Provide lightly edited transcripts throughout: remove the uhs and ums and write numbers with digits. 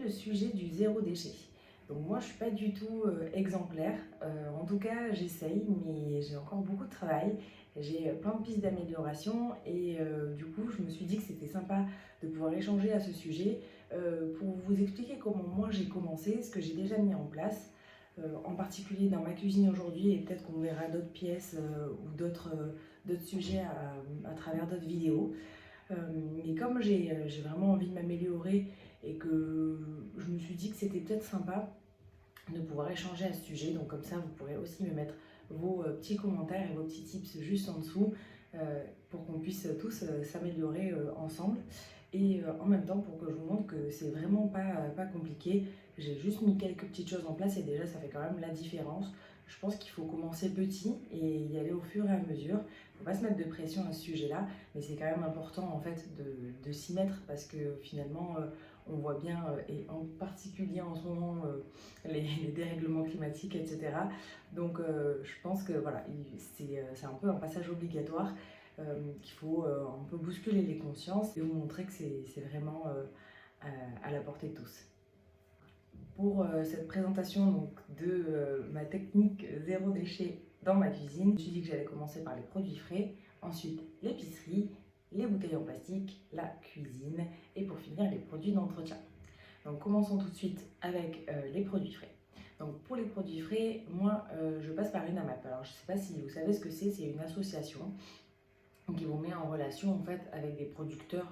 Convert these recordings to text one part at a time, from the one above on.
le sujet du zéro déchet. Donc moi, je suis pas du tout exemplaire. En tout cas, j'essaye, mais j'ai encore beaucoup de travail. J'ai plein de pistes d'amélioration et du coup, je me suis dit que c'était sympa de pouvoir échanger à ce sujet pour vous expliquer comment moi j'ai commencé, ce que j'ai déjà mis en place, en particulier dans ma cuisine aujourd'hui, et peut-être qu'on verra d'autres pièces ou d'autres sujets à travers d'autres vidéos. Euh, mais comme j'ai vraiment envie de m'améliorer et que je me suis dit que c'était peut-être sympa de pouvoir échanger à ce sujet, donc comme ça vous pourrez aussi me mettre vos petits commentaires et vos petits tips juste en dessous pour qu'on puisse tous s'améliorer ensemble. Et en même temps pour que je vous montre que c'est vraiment pas compliqué, j'ai juste mis quelques petites choses en place et déjà ça fait quand même la différence. Je pense qu'il faut commencer petit et y aller au fur et à mesure. Il ne faut pas se mettre de pression à ce sujet-là, mais c'est quand même important en fait de s'y mettre parce que finalement on voit bien, et en particulier en ce moment, les dérèglements climatiques, etc. Donc je pense que voilà, c'est un peu un passage obligatoire, qu'il faut un peu bousculer les consciences et vous montrer que c'est vraiment à la portée de tous. Pour cette présentation donc, de ma technique zéro déchet dans ma cuisine, je me suis dit que j'allais commencer par les produits frais, ensuite l'épicerie, les bouteilles en plastique, la cuisine et pour finir les produits d'entretien. Donc commençons tout de suite avec les produits frais. Donc pour les produits frais, moi je passe par une AMAP. Alors je ne sais pas si vous savez ce que c'est une association qui vous met en relation en fait avec des producteurs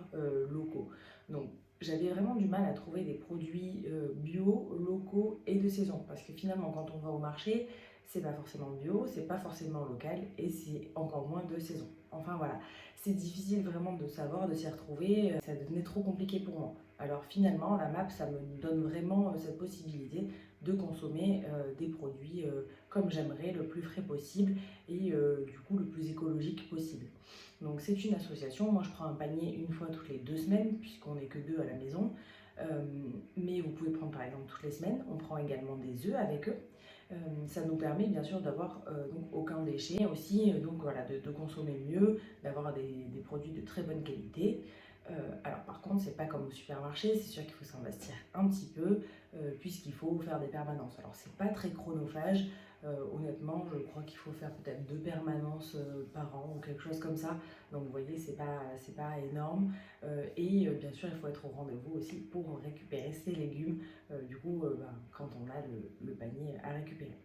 locaux. Donc j'avais vraiment du mal à trouver des produits bio, locaux et de saison parce que finalement quand on va au marché, c'est pas forcément bio, c'est pas forcément local et c'est encore moins de saison. Enfin voilà, c'est difficile vraiment de savoir, de s'y retrouver, ça devenait trop compliqué pour moi. Alors finalement, la map, ça me donne vraiment cette possibilité de consommer des produits comme j'aimerais, le plus frais possible et du coup le plus écologique possible. Donc c'est une association, moi je prends un panier une fois toutes les 2 semaines puisqu'on n'est que deux à la maison. Mais vous pouvez prendre par exemple toutes les semaines, on prend également des œufs avec eux. Ça nous permet bien sûr d'avoir donc aucun déchet aussi, donc voilà, de consommer mieux, d'avoir des produits de très bonne qualité. Alors par contre, c'est pas comme au supermarché, c'est sûr qu'il faut s'investir un petit peu puisqu'il faut faire des permanences. Alors c'est pas très chronophage, honnêtement, je crois qu'il faut faire peut-être 2 permanences par an ou quelque chose comme ça. Donc vous voyez, c'est pas énorme. Et bien sûr, il faut être au rendez-vous aussi pour récupérer ses légumes, du coup, quand on a le panier à récupérer.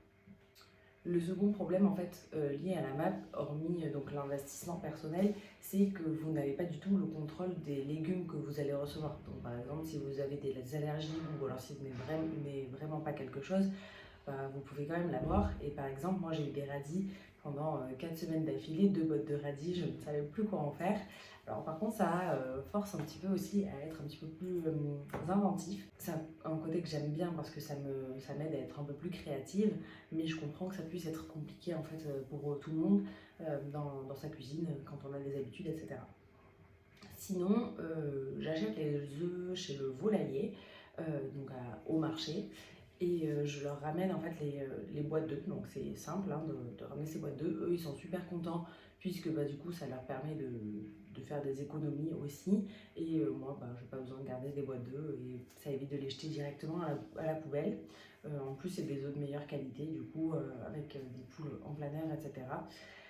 Le second problème en fait lié à la map, hormis donc l'investissement personnel, c'est que vous n'avez pas du tout le contrôle des légumes que vous allez recevoir. Donc par exemple, si vous avez des allergies ou alors si vous n'aimez vraiment pas quelque chose, vous pouvez quand même l'avoir. Et par exemple, moi j'ai eu des radis pendant 4 semaines d'affilée, 2 bottes de radis, je ne savais plus quoi en faire. Alors par contre, ça force un petit peu aussi à être un petit peu plus inventif. C'est un côté que j'aime bien parce que ça m'aide à être un peu plus créative, mais je comprends que ça puisse être compliqué en fait pour tout le monde dans sa cuisine quand on a des habitudes, etc. Sinon, j'achète les œufs chez le volailler, donc au marché, et je leur ramène en fait les boîtes d'œufs. Donc c'est simple hein, de ramener ces boîtes d'œufs. Eux, ils sont super contents puisque du coup, ça leur permet de faire des économies aussi. Et moi, j'ai pas besoin de garder des boîtes d'œufs et ça évite de les jeter directement à la poubelle. En plus, c'est des œufs de meilleure qualité, du coup, avec des poules en plein air, etc.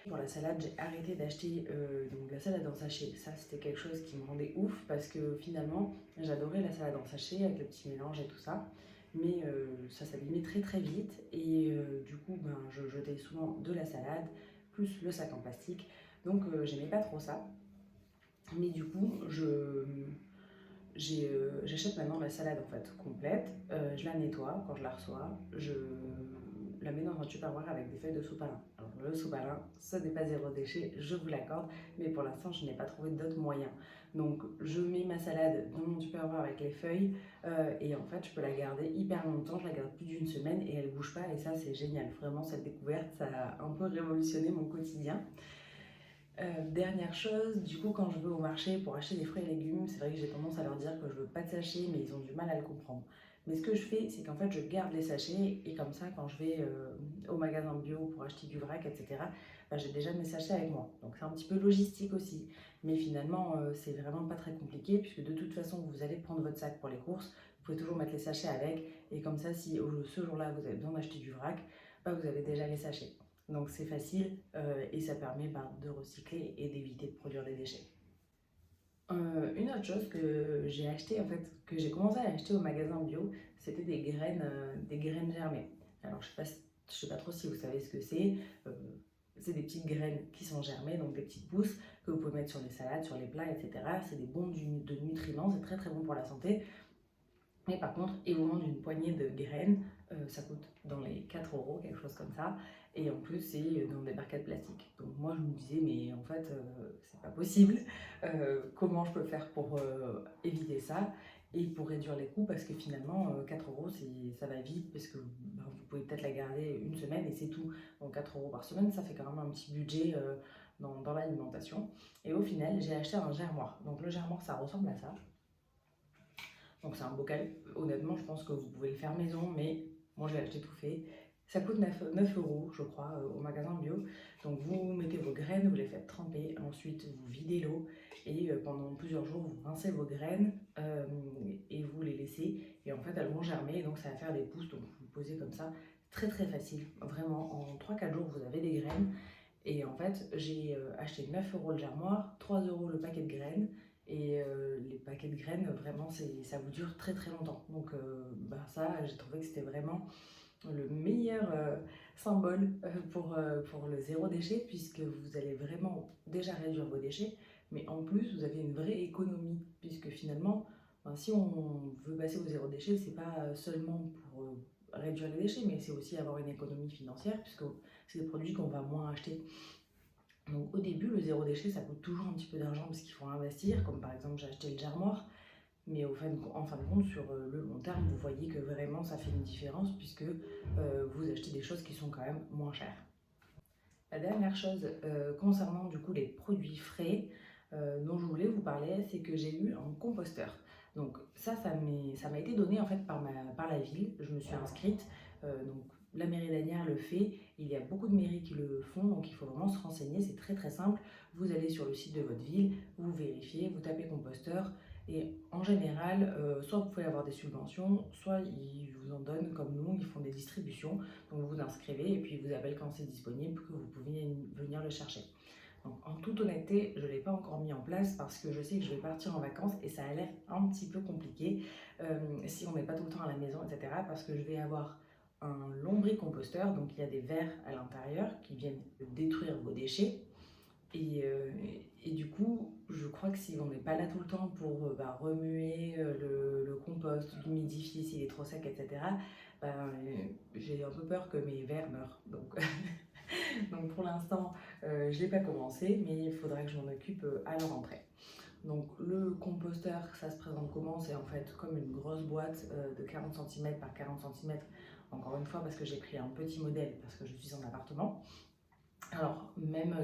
Pour la salade, j'ai arrêté d'acheter donc de la salade en sachet. Ça, c'était quelque chose qui me rendait ouf parce que finalement, j'adorais la salade en sachet avec le petit mélange et tout ça. Mais ça s'abîmait très très vite et du coup, je jetais souvent de la salade plus le sac en plastique. Donc, j'aimais pas trop ça. Mais du coup, j'achète maintenant la salade en fait complète, je la nettoie quand je la reçois, je la mets dans un tupperware avec des feuilles de sopalin. Alors le sopalin, ce n'est pas zéro déchet, je vous l'accorde, mais pour l'instant je n'ai pas trouvé d'autres moyens. Donc je mets ma salade dans mon tupperware avec les feuilles et en fait je peux la garder hyper longtemps, je la garde plus d'une semaine et elle bouge pas et ça c'est génial. Vraiment cette découverte, ça a un peu révolutionné mon quotidien. Dernière chose, du coup quand je vais au marché pour acheter des fruits et légumes, c'est vrai que j'ai tendance à leur dire que je veux pas de sachets mais ils ont du mal à le comprendre. Mais ce que je fais, c'est qu'en fait je garde les sachets et comme ça quand je vais au magasin bio pour acheter du vrac, etc., j'ai déjà mes sachets avec moi. Donc c'est un petit peu logistique aussi. Mais finalement c'est vraiment pas très compliqué puisque de toute façon vous allez prendre votre sac pour les courses, vous pouvez toujours mettre les sachets avec, et comme ça, si ce jour-là vous avez besoin d'acheter du vrac, vous avez déjà les sachets. Donc c'est facile et ça permet de recycler et d'éviter de produire des déchets. Une autre chose que j'ai acheté, en fait, que j'ai commencé à acheter au magasin bio, c'était des graines germées. Alors je sais pas trop si vous savez ce que c'est. Euh, c'est des petites graines qui sont germées, donc des petites pousses que vous pouvez mettre sur les salades, sur les plats, etc. C'est des bons de nutriments, c'est très très bon pour la santé. Mais par contre, ils vous vendent une poignée de graines, ça coûte dans les 4 euros, quelque chose comme ça. Et en plus, c'est dans des barquettes plastiques. Donc moi, je me disais, mais en fait, c'est pas possible. Comment je peux faire pour éviter ça et pour réduire les coûts? Parce que finalement, 4 euros, ça va vite, parce que vous pouvez peut-être la garder une semaine et c'est tout. Donc 4 euros par semaine, ça fait quand même un petit budget dans l'alimentation. Et au final, j'ai acheté un germoir. Donc le germoir, ça ressemble à ça. Donc c'est un bocal, honnêtement je pense que vous pouvez le faire maison, mais moi j'ai acheté tout fait. Ça coûte 9 euros je crois au magasin bio. Donc vous mettez vos graines, vous les faites tremper, ensuite vous videz l'eau et pendant plusieurs jours vous rincez vos graines et vous les laissez. Et en fait elles vont germer, donc ça va faire des pousses, donc vous posez comme ça. Très très facile, vraiment en 3-4 jours vous avez des graines. Et en fait j'ai acheté 9 euros le germoir, 3 euros le paquet de graines. Et les paquets de graines, vraiment, ça vous dure très très longtemps. Donc ça, j'ai trouvé que c'était vraiment le meilleur symbole pour le zéro déchet, puisque vous allez vraiment déjà réduire vos déchets, mais en plus, vous avez une vraie économie, puisque finalement, si on veut passer au zéro déchet, c'est pas seulement pour réduire les déchets, mais c'est aussi avoir une économie financière, puisque c'est des produits qu'on va moins acheter. Donc au début, le zéro déchet, ça coûte toujours un petit peu d'argent parce qu'il faut investir, comme par exemple j'ai acheté le germoir, mais en fin de compte, sur le long terme, vous voyez que vraiment ça fait une différence puisque vous achetez des choses qui sont quand même moins chères. La dernière chose concernant du coup les produits frais dont je voulais vous parler, c'est que j'ai eu un composteur. Donc ça m'a été donné en fait par la ville. Je me suis inscrite, donc la mairie d'Asnières le fait. Il y a beaucoup de mairies qui le font, donc il faut vraiment se renseigner. C'est très très simple. Vous allez sur le site de votre ville, vous vérifiez, vous tapez composteur. Et en général, soit vous pouvez avoir des subventions, soit ils vous en donnent comme nous, ils font des distributions. Donc vous vous inscrivez et puis ils vous appellent quand c'est disponible, que vous pouvez venir le chercher. Donc en toute honnêteté, je ne l'ai pas encore mis en place parce que je sais que je vais partir en vacances et ça a l'air un petit peu compliqué si on n'est pas tout le temps à la maison, etc. Parce que je vais avoir un lombricomposteur, donc il y a des vers à l'intérieur qui viennent détruire vos déchets. Et du coup, je crois que si on n'est pas là tout le temps pour remuer le compost, l'humidifier s'il est trop sec, etc., j'ai un peu peur que mes vers meurent. Donc pour l'instant, je n'ai pas commencé, mais il faudra que je m'en occupe à la rentrée. Donc le composteur, ça se présente comment? C'est en fait comme une grosse boîte de 40 cm par 40 cm, encore une fois parce que j'ai pris un petit modèle parce que je suis en appartement. Alors même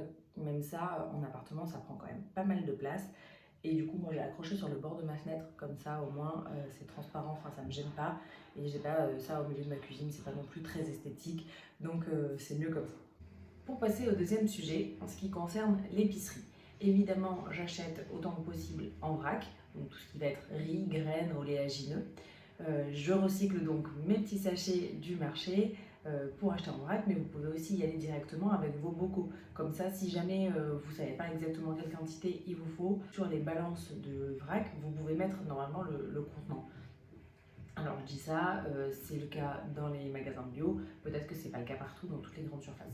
ça, en appartement, ça prend quand même pas mal de place. Et du coup, moi, j'ai accroché sur le bord de ma fenêtre, comme ça, au moins, c'est transparent, enfin, ça me gêne pas. Et j'ai pas ça au milieu de ma cuisine, c'est pas non plus très esthétique. Donc, c'est mieux comme ça. Pour passer au deuxième sujet, en ce qui concerne l'épicerie. Évidemment, j'achète autant que possible en vrac, donc tout ce qui va être riz, graines, oléagineux. Je recycle donc mes petits sachets du marché pour acheter en vrac, mais vous pouvez aussi y aller directement avec vos bocaux. Comme ça, si jamais vous ne savez pas exactement quelle quantité il vous faut, sur les balances de vrac, vous pouvez mettre normalement le contenant. Alors je dis ça, c'est le cas dans les magasins bio, peut-être que c'est pas le cas partout dans toutes les grandes surfaces.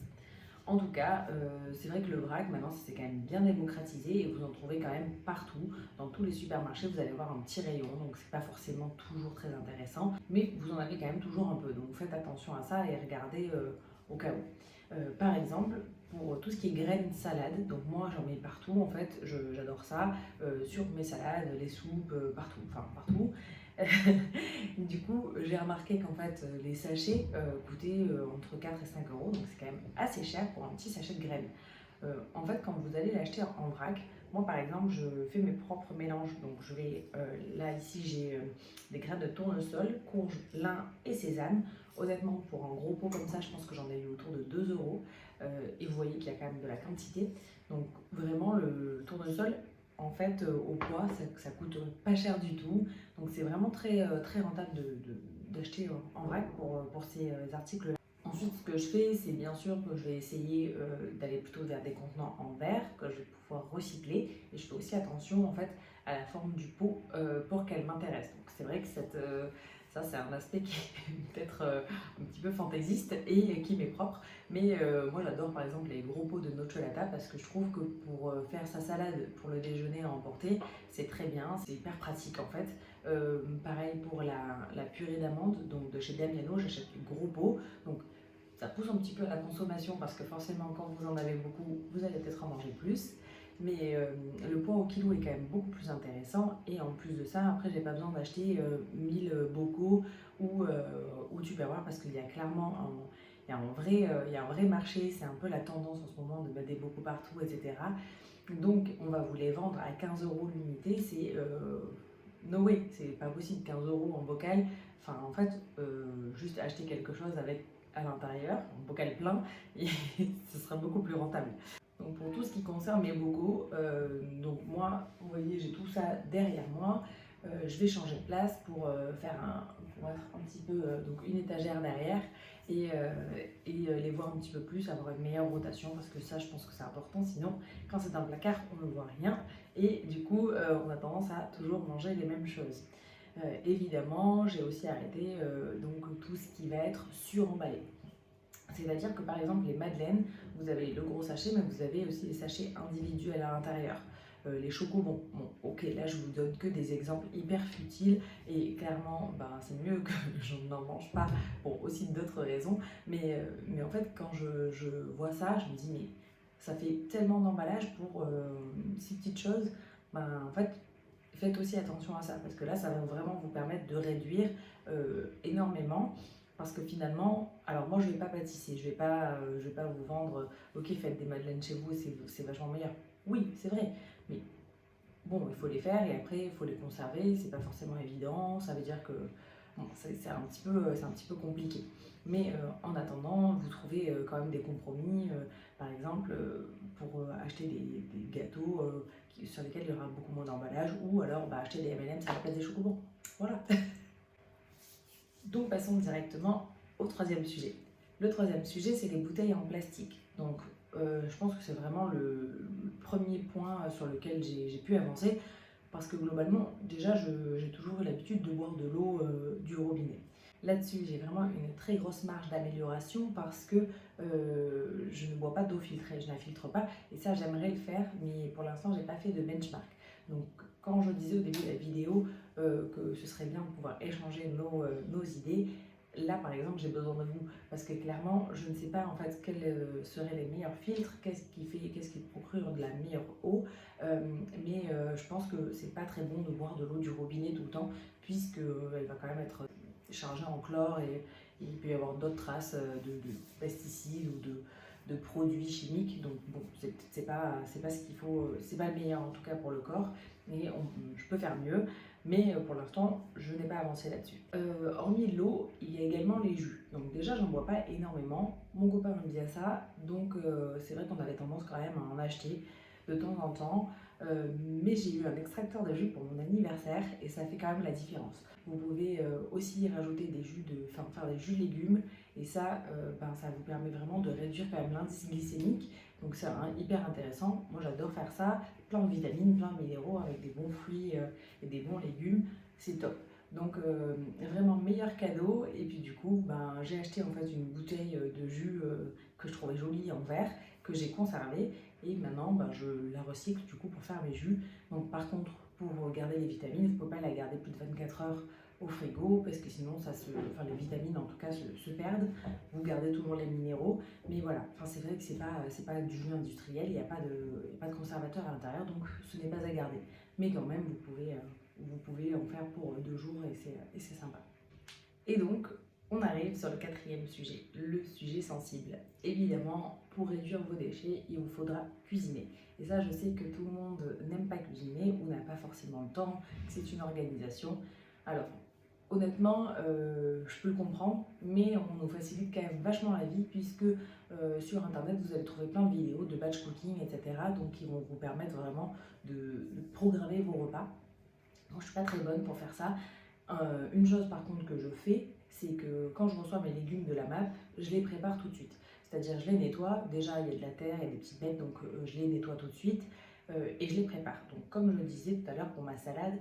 En tout cas, c'est vrai que le vrac, maintenant, c'est quand même bien démocratisé et vous en trouvez quand même partout. Dans tous les supermarchés, vous allez avoir un petit rayon, donc c'est pas forcément toujours très intéressant, mais vous en avez quand même toujours un peu. Donc faites attention à ça et regardez au cas où. Par exemple, pour tout ce qui est graines salades, donc moi j'en mets partout en fait, j'adore ça, sur mes salades, les soupes, partout, enfin partout. Du coup, j'ai remarqué qu'en fait, les sachets coûtaient entre 4 et 5 euros, donc c'est quand même assez cher pour un petit sachet de graines. En fait, quand vous allez l'acheter en vrac, moi par exemple, je fais mes propres mélanges. Donc, je vais là, ici, j'ai des graines de tournesol, courge, lin et sésame. Honnêtement, pour un gros pot comme ça, je pense que j'en ai eu autour de 2 euros. Et vous voyez qu'il y a quand même de la quantité. Donc, vraiment, le tournesol, en fait, au poids, ça coûte pas cher du tout. Donc c'est vraiment très rentable d'acheter en vrac pour ces articles-là. Ensuite, ce que je fais, c'est bien sûr que je vais essayer d'aller plutôt vers des contenants en verre que je vais pouvoir recycler. Et je fais aussi attention en fait à la forme du pot pour qu'elle m'intéresse. Donc c'est vrai que ça, c'est un aspect qui est peut-être un petit peu fantaisiste et qui m'est propre. Mais moi, j'adore par exemple les gros pots de nocciolata parce que je trouve que pour faire sa salade pour le déjeuner à emporter, c'est très bien, c'est hyper pratique en fait. Pareil pour la purée d'amandes, donc de chez Damiano, j'achète du gros pot. Donc ça pousse un petit peu à la consommation parce que forcément quand vous en avez beaucoup, vous allez peut-être en manger plus. Mais le poids au kilo est quand même beaucoup plus intéressant et en plus de ça, après j'ai pas besoin d'acheter 1000 bocaux ou tupperware parce qu'il y a clairement il y a un vrai marché, c'est un peu la tendance en ce moment de mettre des bocaux partout, etc. Donc on va vous les vendre à 15 € l'unité, c'est no way, c'est pas possible, 15 € en bocal. Enfin en fait, juste acheter quelque chose avec à l'intérieur, un bocal plein, et ce sera beaucoup plus rentable. Donc pour tout ce qui concerne mes bocaux, donc moi, vous voyez, j'ai tout ça derrière moi. Je vais changer de place pour pour mettre un petit peu donc une étagère derrière et les voir un petit peu plus, avoir une meilleure rotation parce que ça, je pense que c'est important. Sinon, quand c'est un placard, on ne voit rien et du coup, on a tendance à toujours manger les mêmes choses. Évidemment, j'ai aussi arrêté donc tout ce qui va être suremballé. C'est-à-dire que par exemple les madeleines, vous avez le gros sachet, mais vous avez aussi les sachets individuels à l'intérieur. Les chocobons, bon ok, là je vous donne que des exemples hyper futiles et clairement c'est mieux que je n'en mange pas pour aussi d'autres raisons. Mais en fait quand je vois ça, je me dis mais ça fait tellement d'emballage pour ces petites choses. En fait faites aussi attention à ça parce que là ça va vraiment vous permettre de réduire énormément. Parce que finalement, alors moi je vais pas pâtisser, je vais pas vous vendre, ok faites des madeleines chez vous, c'est vachement meilleur. Oui, c'est vrai, mais bon, il faut les faire et après il faut les conserver, c'est pas forcément évident, ça veut dire que bon, c'est un petit peu compliqué. Mais en attendant, vous trouvez quand même des compromis, par exemple pour acheter des gâteaux sur lesquels il y aura beaucoup moins d'emballage ou alors acheter des M&M's à la place des chocobons. Voilà. Donc passons directement au troisième sujet. Le troisième sujet, c'est les bouteilles en plastique. Donc je pense que c'est vraiment le premier point sur lequel j'ai pu avancer parce que globalement, déjà, j'ai toujours eu l'habitude de boire de l'eau du robinet. Là-dessus, j'ai vraiment une très grosse marge d'amélioration parce que je ne bois pas d'eau filtrée, je ne la filtre pas et ça, j'aimerais le faire, mais pour l'instant, j'ai pas fait de benchmark. Donc quand je disais au début de la vidéo que ce serait bien de pouvoir échanger nos idées, là par exemple j'ai besoin de vous parce que clairement je ne sais pas en fait quels seraient les meilleurs filtres, qu'est-ce qui procure de la meilleure eau, mais je pense que c'est pas très bon de boire de l'eau du robinet tout le temps puisque elle va quand même être chargée en chlore et il peut y avoir d'autres traces de pesticides ou de produits chimiques, donc bon, c'est pas ce qu'il faut, c'est pas le meilleur en tout cas pour le corps, mais je peux faire mieux, mais pour l'instant je n'ai pas avancé là-dessus. Hormis l'eau, il y a également les jus, donc déjà j'en bois pas énormément, mon copain me disait ça, donc c'est vrai qu'on avait tendance quand même à en acheter de temps en temps, mais j'ai eu un extracteur de jus pour mon anniversaire et ça fait quand même la différence. Vous pouvez aussi rajouter faire des jus de légumes et ça, ça vous permet vraiment de réduire quand même l'indice glycémique. Donc c'est hyper intéressant. Moi j'adore faire ça. Plein de vitamines, plein de minéraux avec des bons fruits et des bons légumes. C'est top. Donc vraiment meilleur cadeau. Et puis du coup, j'ai acheté en fait une bouteille de jus que je trouvais jolie en verre, que j'ai conservée. Et maintenant je la recycle du coup pour faire mes jus. Donc par contre, pour garder les vitamines, il ne faut pas la garder plus de 24 heures au frigo parce que sinon les vitamines en tout cas se perdent. Vous gardez toujours les minéraux, mais voilà, c'est vrai que c'est pas du jus industriel, il n'y a pas de conservateur à l'intérieur, donc ce n'est pas à garder. Mais quand même, vous pouvez en faire pour 2 jours et c'est sympa. Et donc, on arrive sur le quatrième sujet, le sujet sensible. Évidemment, pour réduire vos déchets, il vous faudra cuisiner. Et ça, je sais que tout le monde n'aime pas cuisiner ou n'a pas forcément le temps, que c'est une organisation. Alors, honnêtement, je peux le comprendre, mais on nous facilite quand même vachement la vie puisque sur internet vous allez trouver plein de vidéos de batch cooking, etc. Donc qui vont vous permettre vraiment de programmer vos repas. Moi je suis pas très bonne pour faire ça. Une chose par contre que je fais, c'est que quand je reçois mes légumes de la MAP, je les prépare tout de suite. C'est-à-dire je les nettoie, déjà il y a de la terre, il y a des petites bêtes, donc je les nettoie tout de suite et je les prépare. Donc comme je le disais tout à l'heure pour ma salade,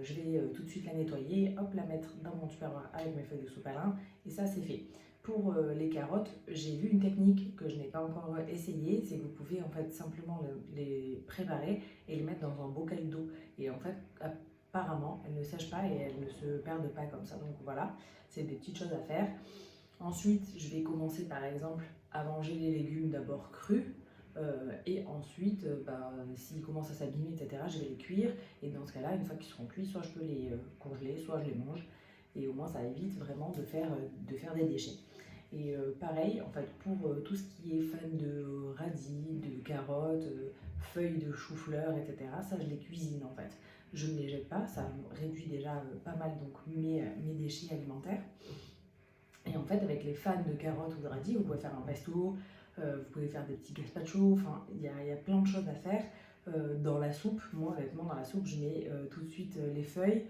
je vais tout de suite la nettoyer, hop, la mettre dans mon tupperware avec mes feuilles de sopalin et ça c'est fait. Pour les carottes, j'ai vu une technique que je n'ai pas encore essayée, c'est que vous pouvez en fait simplement les préparer et les mettre dans un bocal d'eau. Et en fait, apparemment, elles ne sèchent pas et elles ne se perdent pas comme ça. Donc voilà, c'est des petites choses à faire. Ensuite, je vais commencer par exemple à manger les légumes d'abord crus. Et ensuite, s'ils commencent à s'abîmer, etc., je vais les cuire. Et dans ce cas-là, une fois qu'ils seront cuits, soit je peux les congeler, soit je les mange. Et au moins, ça évite vraiment de faire des déchets. Et pareil, en fait, pour tout ce qui est fan de radis, de carottes, feuilles de chou-fleur, etc., ça, je les cuisine en fait. Je ne les jette pas, ça réduit déjà pas mal donc mes déchets alimentaires. Et en fait, avec les fans de carottes ou de radis, vous pouvez faire un pesto, vous pouvez faire des petits gazpacho, enfin, il y a plein de choses à faire. Dans la soupe, moi, honnêtement, dans la soupe, je mets tout de suite les feuilles,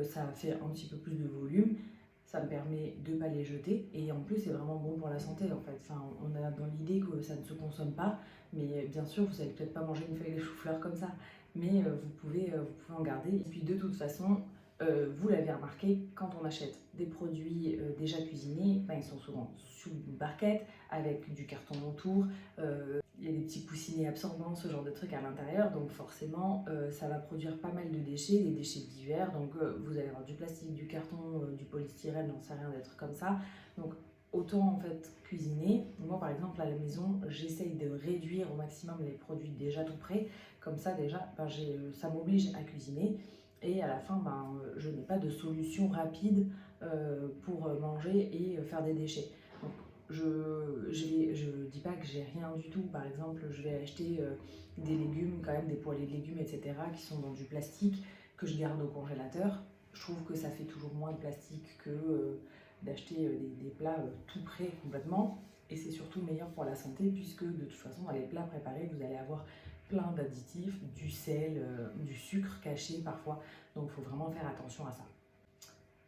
ça fait un petit peu plus de volume, ça me permet de ne pas les jeter, et en plus, c'est vraiment bon pour la santé, en fait. Enfin, on a dans l'idée que ça ne se consomme pas, mais bien sûr, vous n'allez peut-être pas manger une feuille de chou-fleur comme ça, mais vous pouvez en garder. Et puis, de toute façon, vous l'avez remarqué, quand on achète des produits déjà cuisinés, ils sont souvent sous une barquette avec du carton autour. Il y a des petits coussinets absorbants, ce genre de trucs à l'intérieur, donc forcément ça va produire pas mal de déchets, des déchets divers. Donc vous allez avoir du plastique, du carton, du polystyrène, j'en sais rien, des trucs comme ça. Donc autant en fait cuisiner. Moi par exemple à la maison, j'essaye de réduire au maximum les produits déjà tout prêts. Comme ça déjà, ça m'oblige à cuisiner. Et à la fin, je n'ai pas de solution rapide pour manger et faire des déchets. Donc, je ne dis pas que j'ai rien du tout. Par exemple, je vais acheter des légumes, quand même des poêlés de légumes, etc., qui sont dans du plastique que je garde au congélateur. Je trouve que ça fait toujours moins de plastique que d'acheter des plats tout prêts complètement. Et c'est surtout meilleur pour la santé puisque de toute façon, dans les plats préparés, vous allez avoir plein d'additifs, du sel, du sucre caché parfois. Donc il faut vraiment faire attention à ça.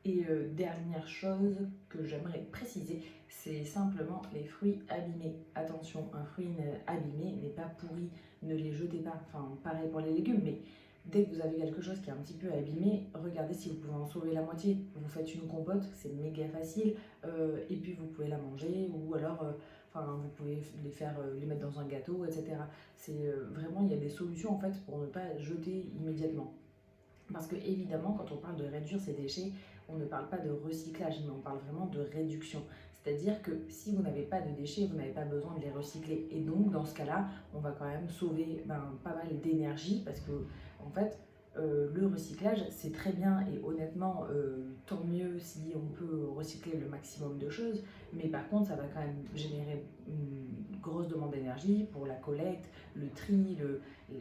Et dernière chose que j'aimerais préciser, c'est simplement les fruits abîmés. Attention, un fruit abîmé n'est pas pourri, ne les jetez pas. Enfin, pareil pour les légumes, mais dès que vous avez quelque chose qui est un petit peu abîmé, regardez si vous pouvez en sauver la moitié. Vous faites une compote, c'est méga facile, et puis vous pouvez la manger, ou alors vous pouvez les mettre dans un gâteau, etc. C'est vraiment, il y a des solutions en fait pour ne pas jeter immédiatement. Parce que évidemment, quand on parle de réduire ses déchets, on ne parle pas de recyclage, mais on parle vraiment de réduction. C'est-à-dire que si vous n'avez pas de déchets, vous n'avez pas besoin de les recycler. Et donc, dans ce cas-là, on va quand même sauver pas mal d'énergie parce que, en fait, le recyclage, c'est très bien et honnêtement, tant mieux si on peut recycler le maximum de choses. Mais par contre, ça va quand même générer une grosse demande d'énergie pour la collecte, le tri,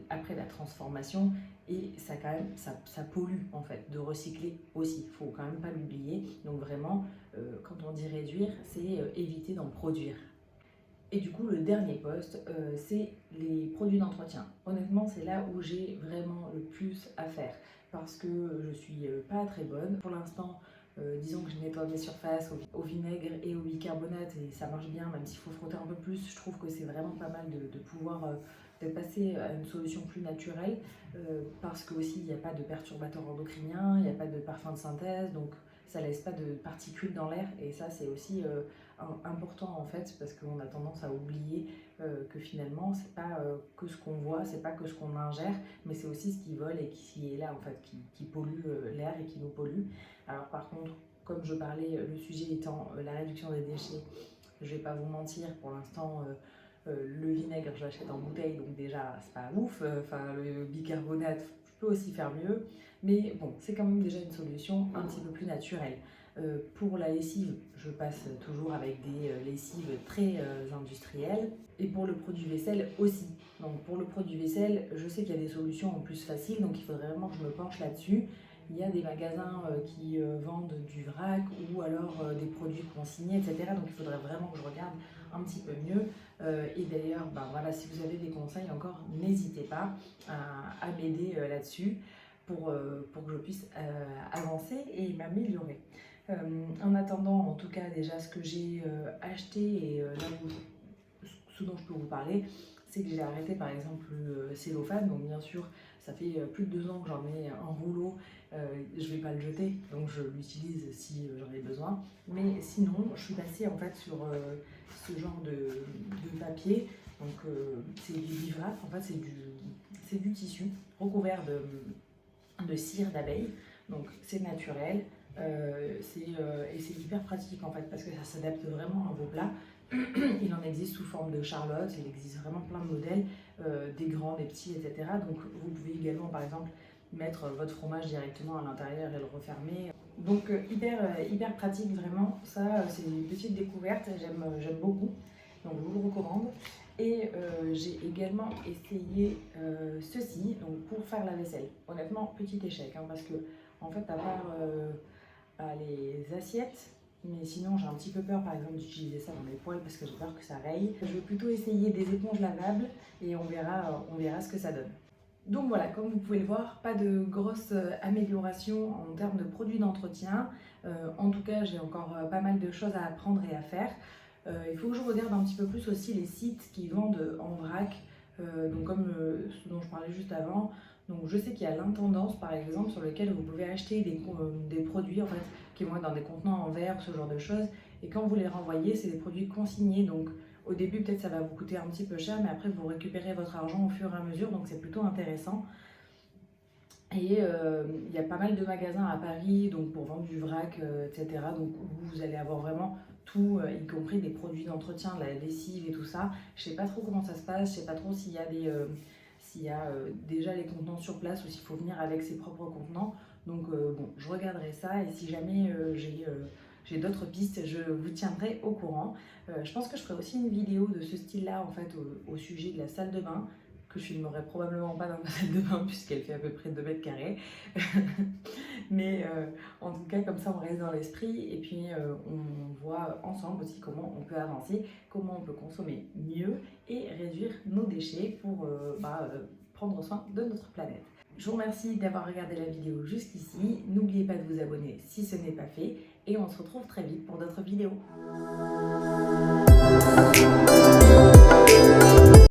après la transformation. Et ça, quand même, ça pollue en fait, de recycler aussi. Il ne faut quand même pas l'oublier. Donc vraiment, quand on dit réduire, c'est éviter d'en produire. Et du coup, le dernier poste, c'est les produits d'entretien. Honnêtement, c'est là où j'ai vraiment le plus à faire parce que je suis pas très bonne. Pour l'instant, disons que je nettoie mes surfaces au vinaigre et au bicarbonate et ça marche bien, même s'il faut frotter un peu plus. Je trouve que c'est vraiment pas mal de pouvoir de passer à une solution plus naturelle parce que aussi il n'y a pas de perturbateurs endocriniens, il n'y a pas de parfum de synthèse, donc ça laisse pas de particules dans l'air et ça c'est aussi important en fait parce qu'on a tendance à oublier que finalement c'est pas que ce qu'on voit, c'est pas que ce qu'on ingère, mais c'est aussi ce qui vole et qui est là en fait, qui pollue l'air et qui nous pollue. Alors par contre, comme je parlais, le sujet étant la réduction des déchets, je vais pas vous mentir, pour l'instant le vinaigre je l'achète en bouteille donc déjà c'est pas ouf, le bicarbonate je peux aussi faire mieux, mais bon c'est quand même déjà une solution un petit peu plus naturelle. Pour la lessive, je passe toujours avec des lessives très industrielles. Et pour le produit vaisselle aussi. Donc pour le produit vaisselle, je sais qu'il y a des solutions en plus faciles, donc il faudrait vraiment que je me penche là-dessus. Il y a des magasins qui vendent du vrac ou alors des produits consignés, etc. Donc il faudrait vraiment que je regarde un petit peu mieux. Et d'ailleurs, ben voilà, si vous avez des conseils encore, n'hésitez pas à m'aider là-dessus pour que je puisse avancer et m'améliorer. En attendant, en tout cas, déjà ce que j'ai acheté et là ce dont je peux vous parler, c'est que j'ai arrêté par exemple le cellophane. Donc bien sûr, ça fait plus de 2 ans que j'en ai un rouleau. Je ne vais pas le jeter, donc je l'utilise si j'en ai besoin. Mais sinon, je suis passée en fait sur ce genre de papier. Donc c'est du livrap, en fait c'est du tissu recouvert de cire d'abeille. Donc c'est naturel. Et c'est hyper pratique en fait parce que ça s'adapte vraiment à vos plats. Il en existe sous forme de charlotte, il existe vraiment plein de modèles, des grands, des petits, etc. Donc vous pouvez également par exemple mettre votre fromage directement à l'intérieur et le refermer. Donc hyper pratique vraiment, ça c'est une petite découverte, j'aime beaucoup, donc je vous le recommande. Et j'ai également essayé ceci donc pour faire la vaisselle. Honnêtement, petit échec, hein, parce que en fait à part les assiettes, mais sinon j'ai un petit peu peur par exemple d'utiliser ça dans mes poêles parce que j'ai peur que ça raye. Je vais plutôt essayer des éponges lavables et on verra ce que ça donne. Donc voilà, comme vous pouvez le voir, pas de grosse amélioration en termes de produits d'entretien. En tout cas, j'ai encore pas mal de choses à apprendre et à faire. Il faut que je regarde un petit peu plus aussi les sites qui vendent en vrac, donc comme ce dont je parlais juste avant. Donc je sais qu'il y a l'Intendance par exemple sur lequel vous pouvez acheter des produits en fait, qui vont être dans des contenants en verre, ce genre de choses. Et quand vous les renvoyez, c'est des produits consignés. Donc au début peut-être ça va vous coûter un petit peu cher, mais après vous récupérez votre argent au fur et à mesure, donc c'est plutôt intéressant. Et il y a pas mal de magasins à Paris donc pour vendre du vrac, etc. Donc vous allez avoir vraiment tout, y compris des produits d'entretien, la lessive et tout ça. Je sais pas trop comment ça se passe, je sais pas trop s'il y a déjà les contenants sur place ou s'il faut venir avec ses propres contenants. Donc bon, je regarderai ça et si jamais j'ai d'autres pistes, je vous tiendrai au courant. Je pense que je ferai aussi une vidéo de ce style-là en fait au sujet de la salle de bain, que je filmerai probablement pas dans ma salle de bain puisqu'elle fait à peu près 2 mètres carrés. Mais en tout cas, comme ça, on reste dans l'esprit et puis on voit ensemble aussi comment on peut avancer, comment on peut consommer mieux et réduire nos déchets pour prendre soin de notre planète. Je vous remercie d'avoir regardé la vidéo jusqu'ici. N'oubliez pas de vous abonner si ce n'est pas fait et on se retrouve très vite pour d'autres vidéos.